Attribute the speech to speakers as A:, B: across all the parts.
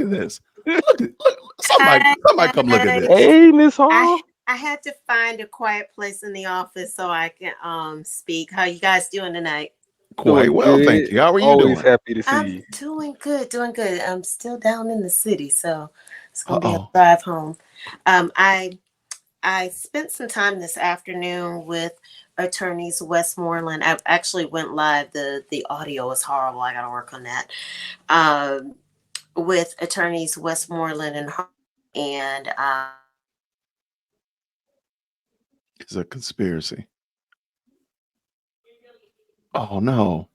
A: at this. Somebody come look at this.
B: Hey, Miss
C: I
B: Hall.
C: I had to find a quiet place in the office so I can speak. How you guys doing tonight?
A: Quite
B: Doing
A: well, thank
B: good.
A: you. How are you
B: Always
A: doing?
B: happy to see
C: I'm
B: you.
C: doing good, doing good. I'm still down in the city, so it's gonna be a
A: Uh-oh.
C: drive home. I spent some time this afternoon with attorneys Westmoreland. I actually went live. The audio is horrible. I got to work on that. Um, with attorneys Westmoreland and
A: It's a conspiracy. Oh no.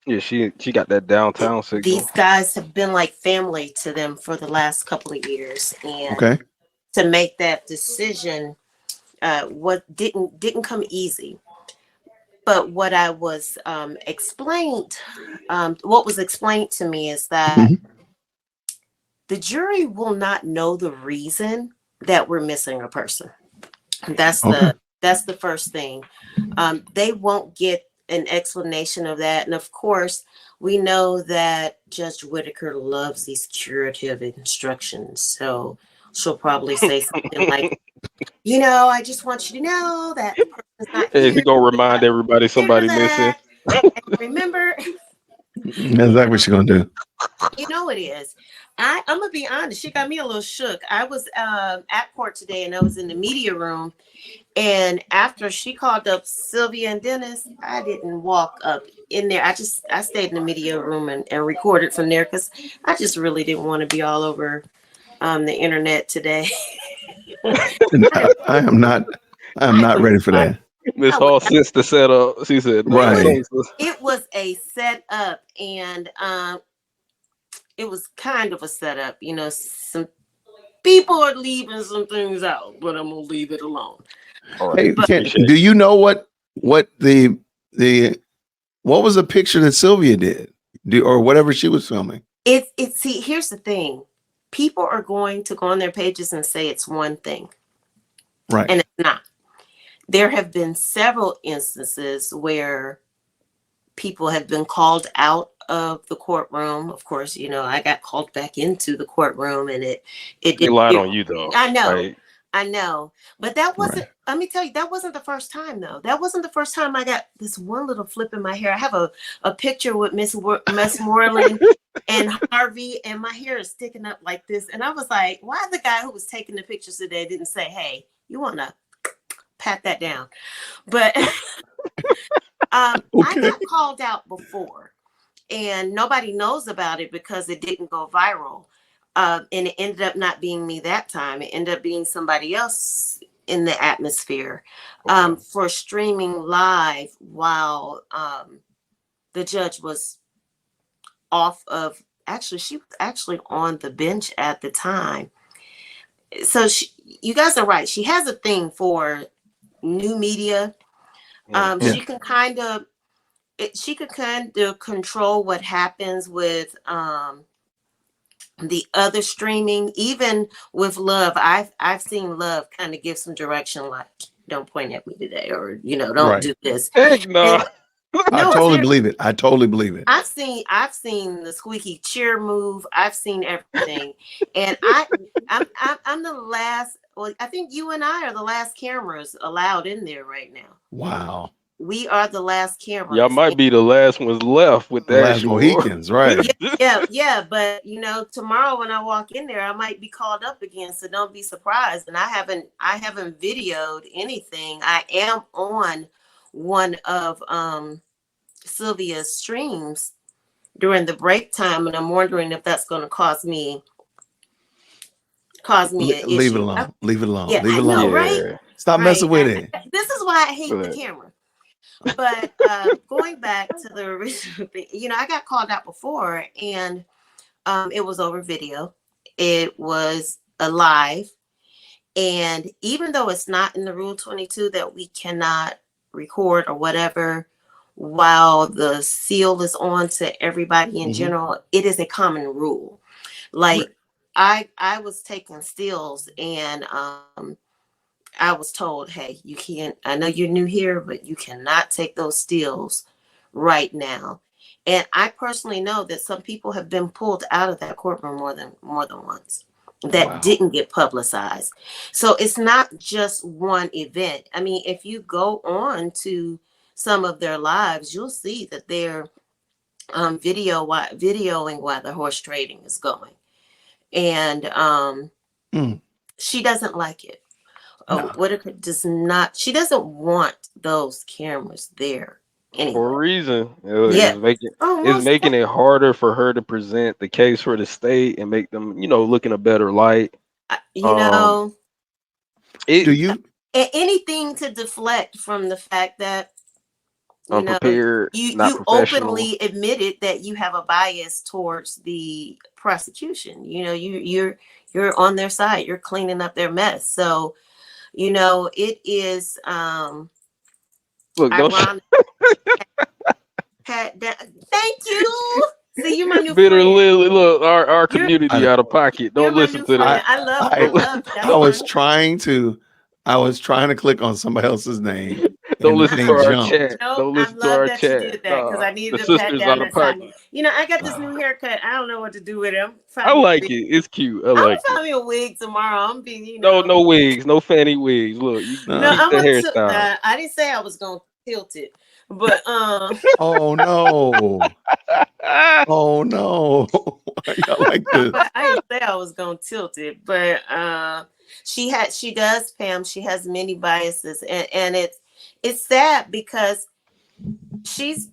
B: Yeah, she got that downtown
C: these
B: signal.
C: guys have been like family to them for the last couple of years, and
A: Okay.
C: to make that decision, what didn't come easy. But what I was explained, what was explained to me is that
A: Mhm.
C: the jury will not know the reason that we're missing a person. That's
A: Okay.
C: the first thing. They won't get an explanation of that, and of course, we know that Judge Whitaker loves these curative instructions, so she'll probably say something like, I just want you to know that the person's not
B: Hey, he
C: here.
B: gonna remind everybody
C: Remember
B: somebody missing.
C: that. Remember,
A: That's exactly what you're gonna do.
C: you know it is. I'm gonna be honest. She got me a little shook. I was at court today, and I was in the media room. And after she called up Sylvia and Dennis, I didn't walk up in there. I stayed in the media room and recorded from there because I just really didn't want to be all over the internet today. I,
A: I am not. I am
C: I
A: not
C: was
A: ready for
C: like,
A: that.
B: Miss
C: I was
B: Hall sensed the setup. She said,
C: it
B: "No,
C: was
A: Right.
C: it was a setup, and it was kind of a setup. Some people are leaving some things out, but I'm gonna leave it alone.
B: All right,
A: Hey,
C: But
B: appreciate
A: do you know what the what was the picture that Sylvia did, or whatever she was filming?
C: it's see, here's the thing. People are going to go on their pages and say it's one thing,
A: Right.
C: and it's not. There have been several instances where people have been called out of the courtroom. Of course, I got called back into the courtroom, and it
B: They
C: did.
B: lied on you though.
C: I know,
B: Like,
C: I know, but that
A: Right.
C: wasn't. Let me tell you, that wasn't the first time though. That wasn't the first time I got this one little flip in my hair. I have a picture with Miss Moreland and Harvey, and my hair is sticking up like this. And I was like, why the guy who was taking the pictures today didn't say, "Hey, you want to pat that down?" But I
A: Okay.
C: got called out before, and nobody knows about it because it didn't go viral. And it ended up not being me that time. It ended up being somebody else in the atmosphere,
B: okay.
C: for streaming live while the judge was off of. Actually, she was actually on the bench at the time. So you guys are right. She has a thing for new media.
B: Mhm.
A: Yeah.
C: She can kind of control what happens with the other streaming, even with Love. I've seen Love kind of give some direction, like, don't point at me today, or don't
A: Right.
C: do this.
B: Heck no.
C: And
A: I
C: no,
A: totally
C: seriously,
A: believe it. I totally believe it.
C: I've seen the squeaky chair move. I've seen everything, and I'm the last. Well, I think you and I are the last cameras allowed in there right now.
A: Wow.
C: We are the last
B: Y'all
C: cameras.
B: might be the last ones left with
A: The
B: the
A: last
B: actual.
A: Mohicans, right?
C: Yeah, yeah. But tomorrow when I walk in there, I might be called up again. So don't be surprised. And I haven't videoed anything. I am on one of Sylvia's streams during the break time, and I'm wondering if that's going to cause me an
A: Leave it
C: issue.
A: alone. Leave it alone.
C: Yeah,
A: Leave
C: I
A: it
C: know,
A: alone.
C: right?
B: Yeah.
A: Stop
C: Right.
A: messing with it.
C: This is why I hate the
B: But
C: camera. But going back to the original thing, I got called out before, and it was over video. It was a live, and even though it's not in the Rule 22 that we cannot record or whatever while the seal is on to everybody in
A: Hmm.
C: general, it is a common rule.
A: Right.
C: Like, I was taking stills, and I was told, hey, you can't. I know you're new here, but you cannot take those stills right now. And I personally know that some people have been pulled out of that courtroom more than once that
A: Wow.
C: didn't get publicized. So it's not just one event. I mean, if you go on to some of their lives, you'll see that they're videoing while the horse trading is going. And
A: Mm.
C: she doesn't like it.
A: No.
C: Whitaker does not, she doesn't want those cameras there
B: For a
C: anyway.
B: reason.
C: Yeah.
B: It's making it harder for her to present the case for the state and make them, look in a better light.
C: You know,
A: Do
B: It
A: you?
C: anything to deflect from the fact that you know
B: unprepared, not
C: you
B: professional.
C: openly admitted that you have a bias towards the prosecution. You know, you're on their side. You're cleaning up their mess. So, it is
B: Look, don't
C: ironic. Thank you. See, you're my new
B: bitter
C: friend.
B: Lily. Look, our
C: You're
B: community
A: I,
B: out of pocket.
C: you're
B: Don't
C: my
B: listen
C: new
B: to
C: friend.
B: that.
C: I love
A: I,
C: that's
A: I was
C: fine.
A: trying to, click on somebody else's name,
B: Don't
A: and the
B: listen to
A: thing
B: our
A: jumped.
B: chat.
C: Nope,
B: Don't
C: I
B: listen to
C: love
B: our
C: that you
B: chat.
C: did that because
B: Nah,
C: I
B: the
C: needed to pat
B: sisters
C: down
B: out of
C: that side.
B: pocket.
C: I got this new haircut. I don't know what to do with it. I'm
B: I
C: finding me a
B: like
C: wig.
B: it. It's cute. I
C: I'm gonna
B: like it.
C: find me a wig tomorrow. I'm be,
B: No, no wigs, no fanny wigs. Look, you
C: No,
A: No.
B: keep
C: I'm
B: the
C: gonna
B: hairstyle.
C: I didn't say I was gonna tilt it, but
A: Oh no! Oh no! Why y'all like this?
C: I didn't say I was gonna tilt it, but she does, Pam. She has many biases, and it's sad because she's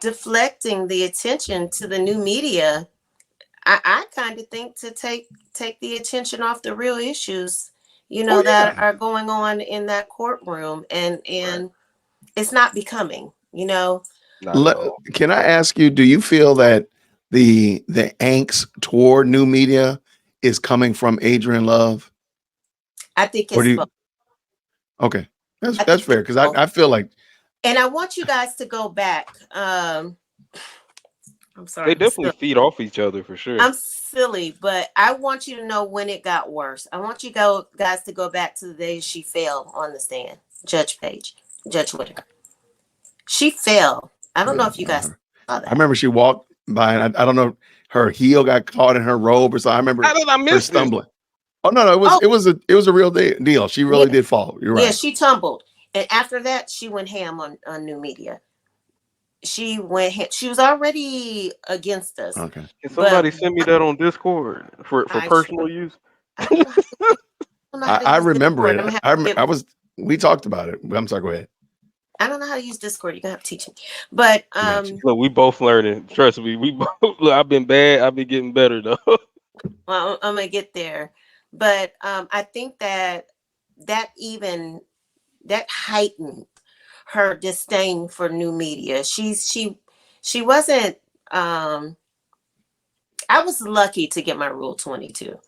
C: deflecting the attention to the new media. I kind of think to take the attention off the real issues,
A: Oh
C: that
A: yeah.
C: are going on in that courtroom, and
B: Right.
C: it's not becoming.
B: Not at all.
A: Can I ask you? Do you feel that the angst toward new media is coming from Adrian Love,
C: I think
A: or
C: it's
A: do
C: both.
A: you? Okay,
C: I
A: that's
C: think it's
A: fair because
C: both.
A: I feel like
C: And I want you guys to go back. I'm sorry,
B: They definitely feed off each other for sure.
C: I'm silly, but I want you to know when it got worse. I want you guys to go back to the day she fell on the stand, Judge Whitaker. She fell. I don't know if you guys saw
A: I
C: that.
A: remember she walked by, and I don't know, her heel got caught in her robe or so. I remember
B: How did I
A: her
B: miss this?
A: stumbling. Oh no, it was a real deal. She really did fall. You're
C: Yeah,
A: right.
C: she tumbled, and after that, she went ham on new media. She went ham. She was already against us,
A: Okay.
B: Can
C: but
B: somebody send me that on Discord for
C: I
B: personal use?
C: I don't know how to, I don't know how to
A: I
C: use
A: remember
C: Discord. I'm
A: it.
C: gonna have to get.
A: We talked about it. I'm sorry. Go ahead.
C: I don't know how to use Discord. You're gonna have to teach me. But
A: I got you.
B: Look, we both learning. Trust me, we both. Look, I've been bad. I've been getting better though.
C: well, I'm gonna get there. But I think that that heightened her disdain for new media. She wasn't. I was lucky to get my Rule 22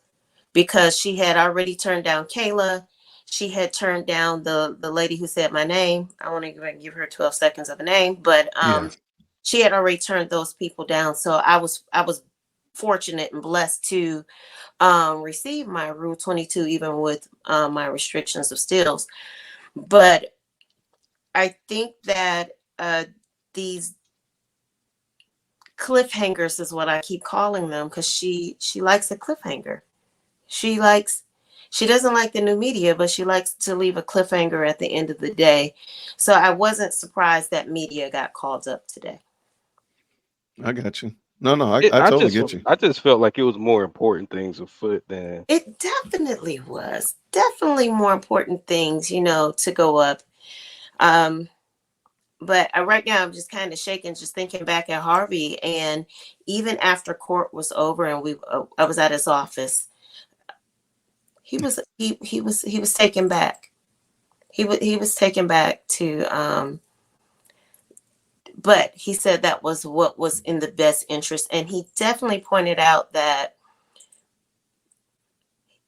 C: because she had already turned down Kayla. She had turned down the lady who said my name. I won't even give her 12 seconds of a name, but
A: Yes.
C: she had already turned those people down. So I was fortunate and blessed to receive my Rule 22, even with my restrictions of stills. But I think that these cliffhangers is what I keep calling them because she likes a cliffhanger. She likes she doesn't like the new media, but she likes to leave a cliffhanger at the end of the day. So I wasn't surprised that media got called up today.
A: I got you. No, I
B: I
A: totally
B: just
A: get you.
B: I just felt like it was more important things afoot than
C: It definitely was. Definitely more important things, to go up. Um, but right now I'm just kind of shaking, just thinking back at Harvey, and even after court was over and I was at his office, he was taken back. He was taken back to but he said that was what was in the best interest, and he definitely pointed out that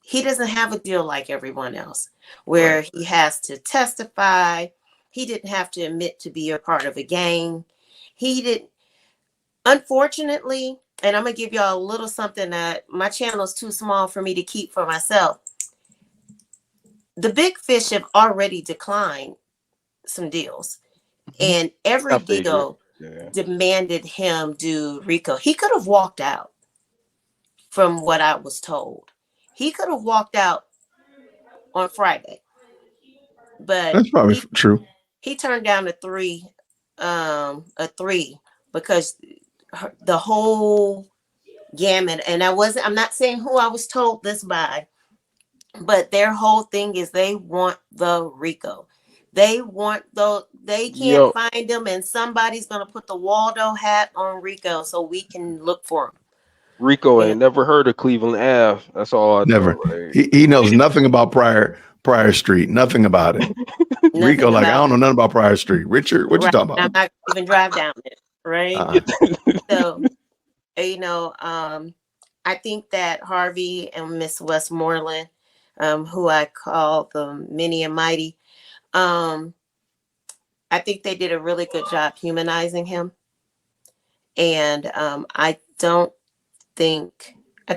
C: he doesn't have a deal like everyone else where
B: right.
C: he has to testify. He didn't have to admit to be a part of a gang. He didn't, unfortunately, and I'm gonna give y'all a little something that my channel is too small for me to keep for myself. The big fish have already declined some deals,
A: Mhm.
C: and every
B: I figured.
C: deal
B: Yeah.
C: demanded him do RICO. He could have walked out, from what I was told. He could have walked out on Friday, but
A: That's probably true.
C: he turned down a three because the whole gamut. And I'm not saying who I was told this by, but their whole thing is they want the RICO. They can't
B: Yo,
C: find them, and somebody's gonna put the Waldo hat on RICO so we can look for them.
B: Rico
C: And
B: ain't never heard of Cleveland Ave. That's all I
A: Never.
B: know. Like,
A: He knows nothing about Prior Street. Nothing about it. Rico,
C: nothing
A: like, I
C: about
A: don't know nothing about Prior Street. Richard, what you
C: right.
A: talking
C: I'm
A: about?
C: not even drive down it, right?
A: Uh-uh.
C: So, I think that Harvey and Miss Westmoreland, who I call the Mini and Mighty, I think they did a really good job humanizing him. And I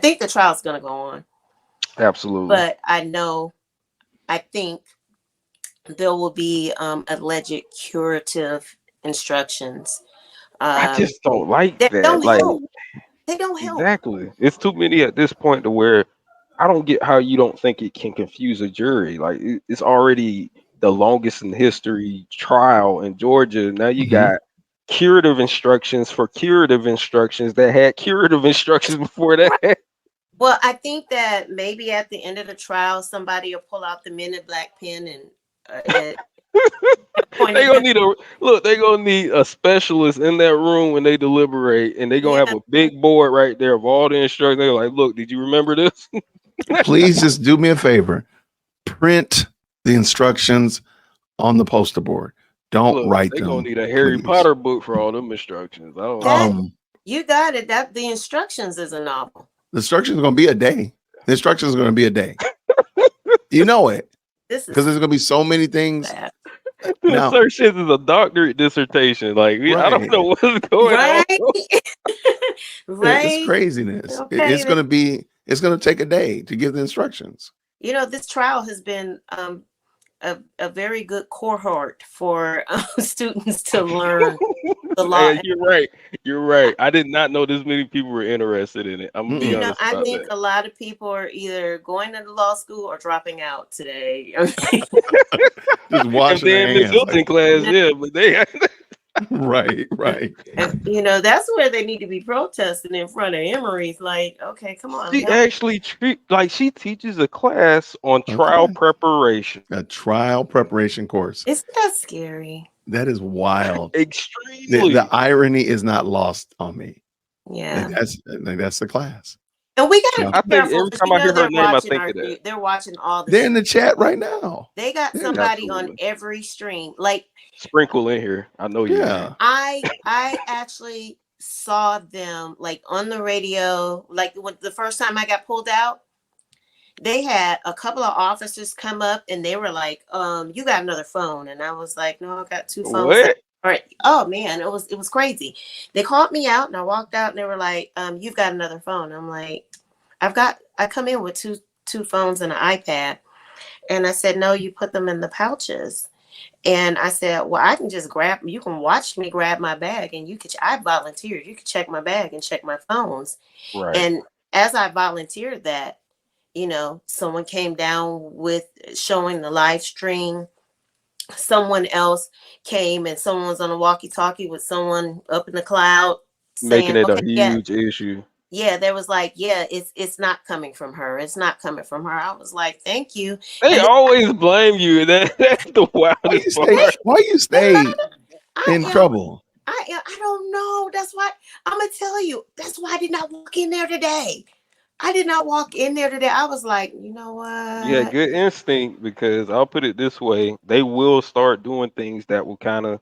C: think the trial's going to go on.
B: absolutely.
C: But I think there will be alleged curative instructions.
B: I just don't like
C: That
B: that.
C: don't
B: Like,
C: help. They don't help.
B: exactly. It's too many at this point to where I don't get how you don't think it can confuse a jury. Like, it's already the longest in history trial in Georgia. Now you
A: Mhm.
B: got curative instructions for curative instructions that had curative instructions before that.
C: Right. Well, I think that maybe at the end of the trial, somebody will pull out the Men in Black pen and point
B: They
C: at
B: gonna
C: them.
B: need a look. They gonna need a specialist in that room when they deliberate, and they gonna have
C: Yeah.
B: a big board right there of all the instructions. They're like, "Look, did you remember this?"
A: Please just do me a favor. Print the instructions on the poster board. Don't
B: Look,
A: write
B: they gonna
A: them,
B: need a Harry
A: please.
B: Potter book for all them instructions. I don't
C: That
B: know.
C: you got it. That the instructions is a novel.
A: The instructions are going to be a day. The instructions are going to be a day. You know it
C: This
A: because
C: is
A: there's going to be so many things.
C: bad.
B: The
A: Now,
B: insertions is a doctorate dissertation. Like, I don't
A: right.
B: know what's going on.
C: Right.
A: It's
C: Right.
A: craziness. It's
C: Okay.
A: it's going to take a day to give the instructions.
C: This trial has been a very good cohort for students to learn the law.
B: Hey, you're right. You're right. I did not know this many people were interested in it. I'm gonna be
A: Mm-mm.
B: honest
C: I
B: about
C: think
B: that.
C: a lot of people are either going into law school or dropping out today.
A: Just
B: And
A: washing their
B: then Miss
A: hands. Like,
B: Hilton class, yeah, but they
A: right, right.
C: And that's where they need to be protesting in front of Emory's. Like, okay, come on,
B: she
C: help.
B: actually she teaches a class on trial
A: Okay.
B: preparation.
A: A trial preparation course.
C: Isn't that scary?
A: That is wild. The
B: Extremely.
A: irony is not lost on me.
C: Yeah.
A: That's the class.
C: And we gotta
A: So
B: I
C: be
B: think
C: careful
B: every
C: because
B: time I hear her
C: they're
B: name, I
C: watching
B: think of that.
C: they're watching all the
A: they're in the
C: streams.
A: chat right now.
C: They got
A: Yeah.
C: somebody on
B: Absolutely.
C: every stream. Like
B: Sprinkle in here. I know you
A: Yeah.
B: are.
C: I actually saw them like on the radio, like when the first time I got pulled out, they had a couple of officers come up and they were like, you got another phone. And I was like, no, I got two phones.
B: What?
C: All right. Oh man, it was crazy. They called me out and I walked out and they were like, you've got another phone. I'm like, I come in with two phones and an iPad. And I said, no, you put them in the pouches. And I said, well, I can just you can watch me grab my bag and I volunteered. You could check my bag and check my phones.
B: Right.
C: And as I volunteered that, someone came down with showing the live stream. Someone else came and someone's on a walkie-talkie with someone up in the cloud
B: Making
C: saying,
B: it a
C: okay, yeah.
B: huge issue.
C: Yeah, there was like, yeah, it's not coming from her. It's not coming from her. I was like, thank you.
B: They
C: And
B: always blame you. That's the wildest part.
A: Why you stay in trouble?
C: I don't know. That's why I'm gonna tell you. That's why I did not walk in there today. I did not walk in there today. I was like, you know what?
B: Yeah, good instinct, because I'll put it this way: they will start doing things that will kind of,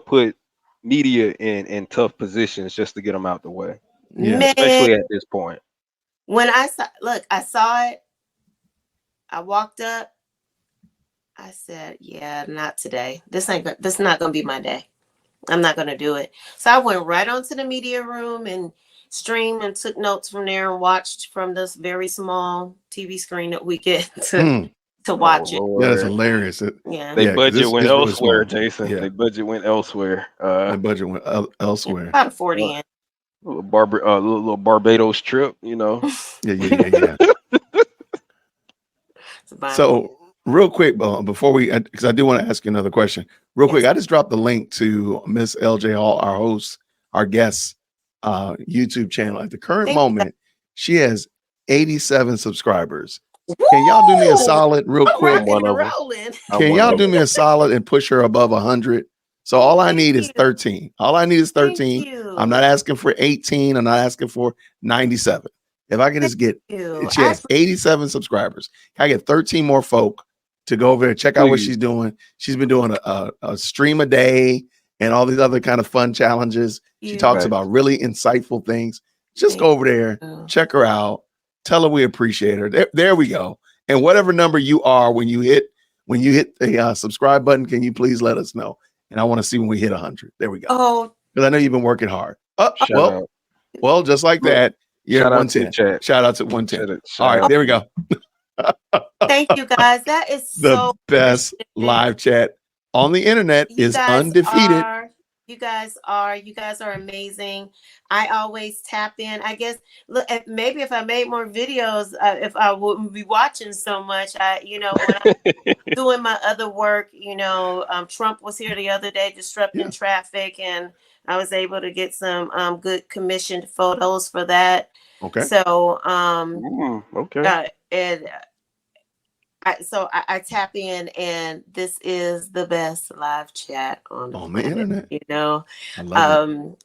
B: put media in tough positions just to get them out the way,
A: Yeah.
C: Man,
B: especially at this point.
C: when I saw it. I walked up. I said, yeah, not today. This is not gonna be my day. I'm not gonna do it. So I went right onto the media room and streamed and took notes from there and watched from this very small TV screen that we get to to
B: Oh
C: watch it.
A: Yeah, that's
B: Lord.
A: hilarious.
C: Yeah.
B: They
A: Yeah, because
B: budget went
A: it's really
B: elsewhere,
A: small.
B: Jason.
A: Yeah,
B: They budget went elsewhere.
A: the budget went elsewhere.
C: About a 40 in.
B: Little Barbados trip, you know.
A: Yeah.
C: Survival.
A: So real quick, before we, because I do want to ask you another question. Real quick,
C: Yes.
A: I just dropped the link to Miss LJ Hall, our host, our guest, YouTube channel. At the current
C: Thank you, guys.
A: moment, she has 87 subscribers. Can y'all do me a
C: Woo!
A: solid, real
C: I'm
A: quick?
B: I'm one
C: rocking and
B: of them.
C: rolling.
B: I'm
A: Can
B: one
A: y'all
B: of
A: do
B: them.
A: me a solid and push her above 100? So all I
C: Thank
A: need is
C: you.
A: 13. All I need is
C: Thank
A: 13.
C: you.
A: I'm not asking for 18. I'm not asking for 97. If I can just get,
C: you.
A: she has 87 subscribers. Can I get 13 more folk to go over there, check out what
B: Please.
A: she's doing? She's been doing a stream a day and all these other kind of fun challenges. She
C: You.
A: talks
B: Right.
A: about really insightful things. Just
C: Thank
A: go over there,
C: you.
A: check her out, tell her we appreciate her. There we go. And whatever number you are when you hit the subscribe button, can you please let us know? And I want to see when we hit 100. There we go.
C: Oh,
A: Because I know you've been working hard.
B: Shout
A: Well, just like
B: Look,
A: that, you're at
B: shout out to the
A: 110.
B: chat.
A: Shout out to 110.
B: Shout
A: All right,
B: out.
A: there we go.
C: thank you guys. That is
A: The
C: so
A: best
C: appreciated.
A: live chat on the internet
C: You
A: is
C: guys
A: undefeated.
C: you guys are amazing. I always tap in. I guess look, maybe if I made more videos, if I wouldn't be watching so much. When I'm doing my other work, Trump was here the other day disrupting traffic, and I was able to get some good commissioned photos for that.
A: Okay.
C: So
B: Okay.
C: and I tap in, and this is the best live chat on
A: On the internet. I love it.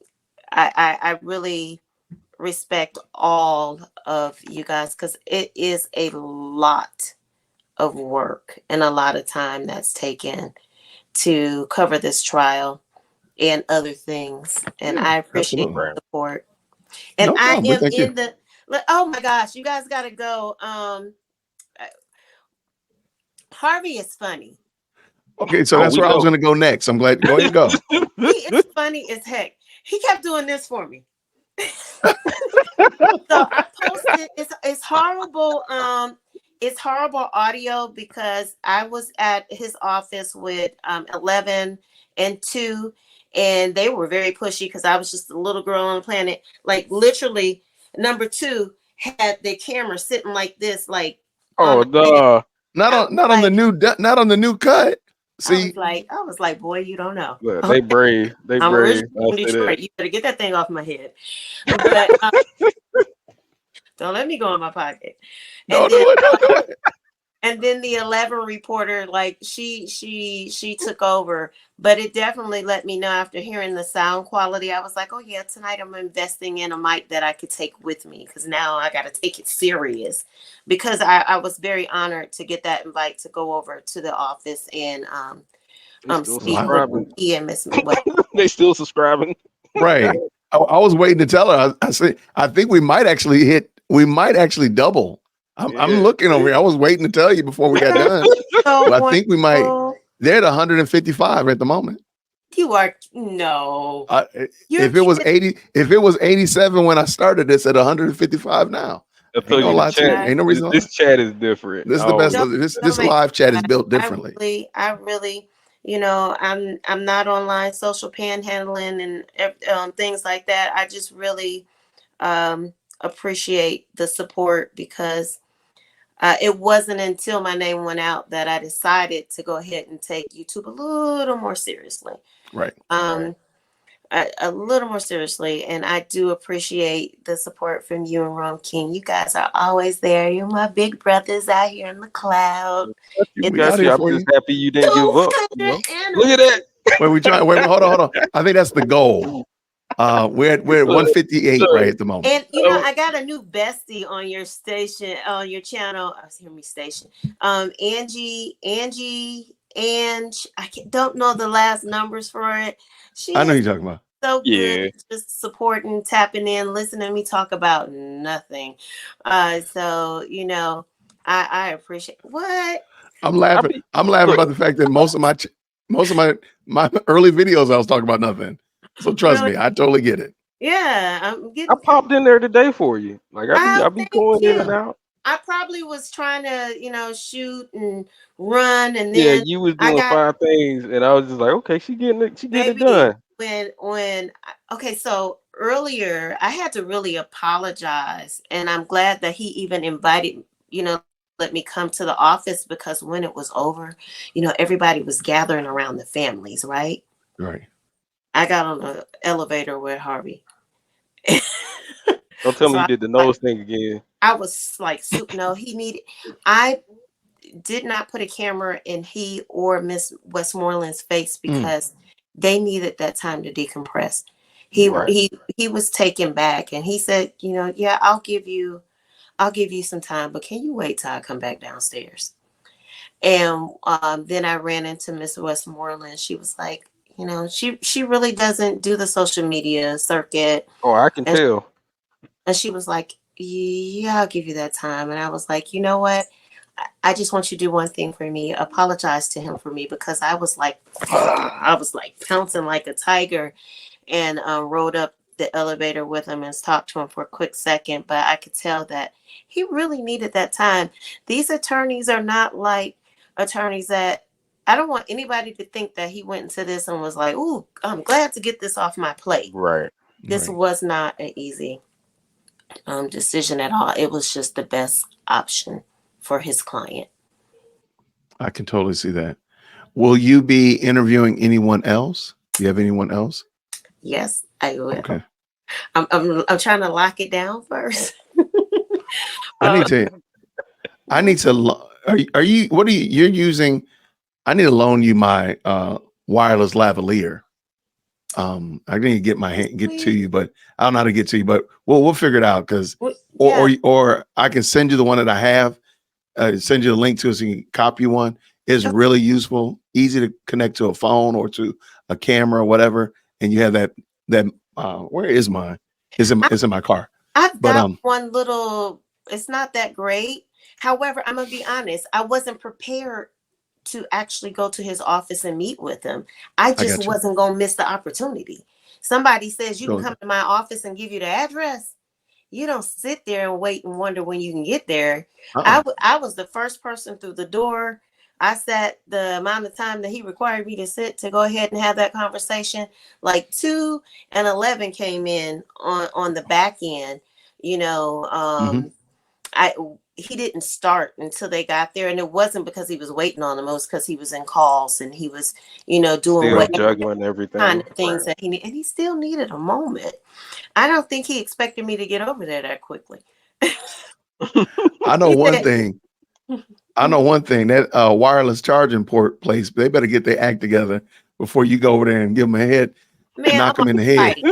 C: I really respect all of you guys, because it is a lot of work and a lot of time that's taken to cover this trial and other things. And I appreciate
A: absolutely.
C: the support. And
A: No
C: I
A: problem.
C: am
A: Thank
C: in
A: you.
C: the oh my gosh, you guys gotta go. Harvey is funny.
A: Okay, so
B: Oh,
A: that's
B: we
A: where I was
B: know.
A: going to go next. I'm glad. Go ahead and go.
C: He is funny as heck. He kept doing this for me. So I posted. It's horrible. It's horrible audio, because I was at his office with 11 and 2, and they were very pushy because I was just a little girl on the planet. Like literally, number 2 had their camera sitting like this, like
B: Oh,
C: on my head.
A: Not on the new cut. See,
C: I was like, boy, you don't know.
B: look, they brave. They
C: I'm
B: brave.
C: originally from
B: I'll say
C: Detroit.
B: that.
C: You better get that thing off my head. But don't let me go in my pocket.
A: don't do it.
C: And then the 11 reporter, like she took over, but it definitely let me know after hearing the sound quality. I was like, oh yeah, tonight I'm investing in a mic that I could take with me, because now I got to take it serious, because I was very honored to get that invite to go over to the office and
B: They still
C: speak
B: subscribing.
C: with Miss
B: They still subscribing.
A: Right. I was waiting to tell her. I said, I think we might actually double. I'm looking over here. I was waiting to tell you before we got done.
C: So
A: But I think we might. They're at 155 at the moment.
C: You are no.
A: If it was 87 when I started, it's at 155 now.
B: I tell you, the chat,
A: ain't no reason.
B: This chat is different.
A: This is the best. This live chat is built differently.
C: I really, I'm not online social panhandling and things like that. I just really appreciate the support, because it wasn't until my name went out that I decided to go ahead and take YouTube a little more seriously.
A: Right.
C: A little more seriously. And I do appreciate the support from you and Ron King. You guys are always there. You're my big brothers out here in the cloud.
B: I'm just happy you didn't give up. Look at that.
A: Wait, hold on. I think that's the goal. We're at 158 right at the moment.
C: And I got a new bestie on your station, on your channel. I was hearing me station. Angie, I don't know the last numbers for it.
A: I know you're talking about.
C: So good, just supporting, tapping in, listening to me talk about nothing. So I appreciate what
A: I'm laughing. I'm laughing about the fact that most of my early videos I was talking about nothing. So trust me, I totally get it.
C: Yeah,
B: I popped in there today for you. Like I be going in and out.
C: I probably was trying to, shoot and run, and
B: Yeah,
C: then
B: you was
C: I
B: doing
C: got
B: 5 things, and I was just like, okay, she getting it
C: maybe
B: done.
C: okay, so earlier I had to really apologize, and I'm glad that he even invited, let me come to the office, because when it was over, everybody was gathering around the families, right?
A: Right.
C: I got on the elevator with Harvey.
B: Don't tell
C: So
B: me you
C: I
B: did the
C: like
B: nose thing again.
C: I was like, no, he needed. I did not put a camera in he or Miss Westmoreland's face
A: Mm.
C: because they needed that time to decompress. He
B: Right.
C: he he was taken back, and he said, yeah, I'll give you some time, but can you wait till I come back downstairs? And then I ran into Miss Westmoreland. She was like, she really doesn't do the social media circuit,
B: Oh, I can
C: and
B: tell.
C: she was like, yeah, I'll give you that time. And I was like, you know what? I just want you to do one thing for me. Apologize to him for me, because I was like, I was like pouncing like a tiger, and rode up the elevator with him and talked to him for a quick second. But I could tell that he really needed that time. These attorneys are not like attorneys that, I don't want anybody to think that he went into this and was like, "Ooh, I'm glad to get this off my plate."
B: Right.
C: This
A: Right.
C: was not an easy decision at all. It was just the best option for his client.
A: I can totally see that. Will you be interviewing anyone else? Do you have anyone else?
C: Yes, I will.
A: Okay.
C: I'm trying to lock it down first.
A: I
C: uh,
A: need to. I need to. Are you? What are you? You're using? I need to loan you my wireless lavalier. I need to get to you, but I don't know how to get to you. But we'll figure it out, because
C: yeah.
A: or I can send you the one that I have. Send you the link to it so you can copy one. It's
C: Okay.
A: really useful, easy to connect to a phone or to a camera or whatever. And you have that where is mine? It's in my car.
C: I've
A: But
C: got one little, it's not that great. However, I'm gonna be honest, I wasn't prepared to actually go to his office and meet with him. I
A: I
C: just
A: got you.
C: wasn't gonna miss the opportunity. Somebody says you can
A: Sure.
C: come to my office and give you the address. You don't sit there and wait and wonder when you can get there. I was the first person through the door. I sat the amount of time that he required me to sit to go ahead and have that conversation. Like 2 and 11 came in on the back end.
A: Mhm.
C: I he didn't start until they got there, and it wasn't because he was waiting on them. It was because he was in calls, and he was, doing
B: Still
C: whatever
B: juggling
C: kind
B: everything.
C: of things that he needed, and he still needed a moment. I don't think he expected me to get over there that quickly.
A: I know
C: He
A: one
C: said,
A: thing. That wireless charging port place, they better get their act together before you go over there and give them a head,
C: "Man, I'm
A: knock them in the head.
C: fighting.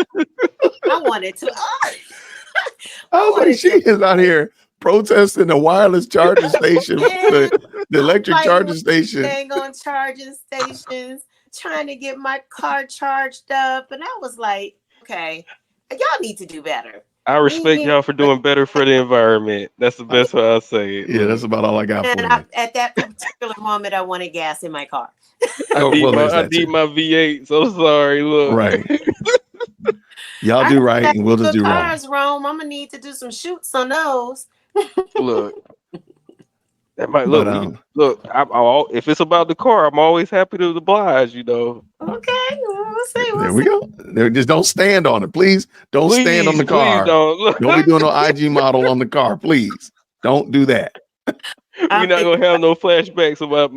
C: I wanted to.
A: I
C: I
A: was like,
C: wanted
A: she
C: to
A: is out
C: fight.
A: here protesting the wireless charging station,
C: Man,
A: the
C: I'm
A: electric
C: fighting
A: charging
C: with
A: station.
C: dang on charging stations, trying to get my car charged up, and I was like, okay, y'all need to do better.
B: I respect y'all for doing better for the environment. That's the
A: Uh,
B: best way I say it.
A: yeah, that's
B: Look,
A: about all I got for
C: And
A: you.
C: at that particular moment, I wanted gas in my car.
B: I
A: Oh,
B: need
A: well,
B: my
A: there's
B: I
A: that
B: need
A: too.
B: my V8. So sorry. Look,
A: Right. Y'all
C: I
A: do
C: heard
A: right,
C: that
A: and we'll just
C: good
A: do wrong.
C: cars, Rome. I'm gonna need to do some shoots on those.
B: look. That might
A: But
B: look. If it's about the car, I'm always happy to oblige.
C: Okay, we'll see.
A: there
C: We'll
A: we
C: see.
A: go. There, just don't stand on it, please. Don't stand on
B: Please,
A: the
B: please
A: car.
B: don't. Look,
A: Don't be doing no IG model on the car, please. Don't do that.
B: we're
C: I'm
B: not
C: thinking.
B: gonna have no flashbacks about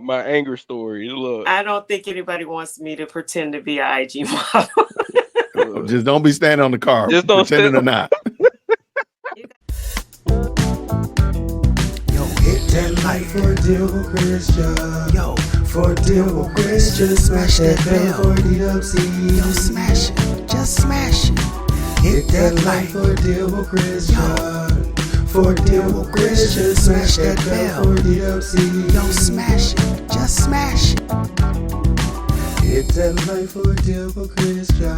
B: my anger stories. Look,
C: I don't think anybody wants me to pretend to be an IG model.
B: look.
A: Just don't be standing on the car,
B: Just don't
A: pretending
B: stand.
A: or not.
D: Yo, hit that like for deal with Christian. Yo, for deal with Christian. Smash that bell for DWC. Yo, smash it. Just smash it. Hit that like for deal with Christian. For deal with Christian. Smash that bell for DWC. Yo, smash it. Just smash it. Hit that like for deal with Christian.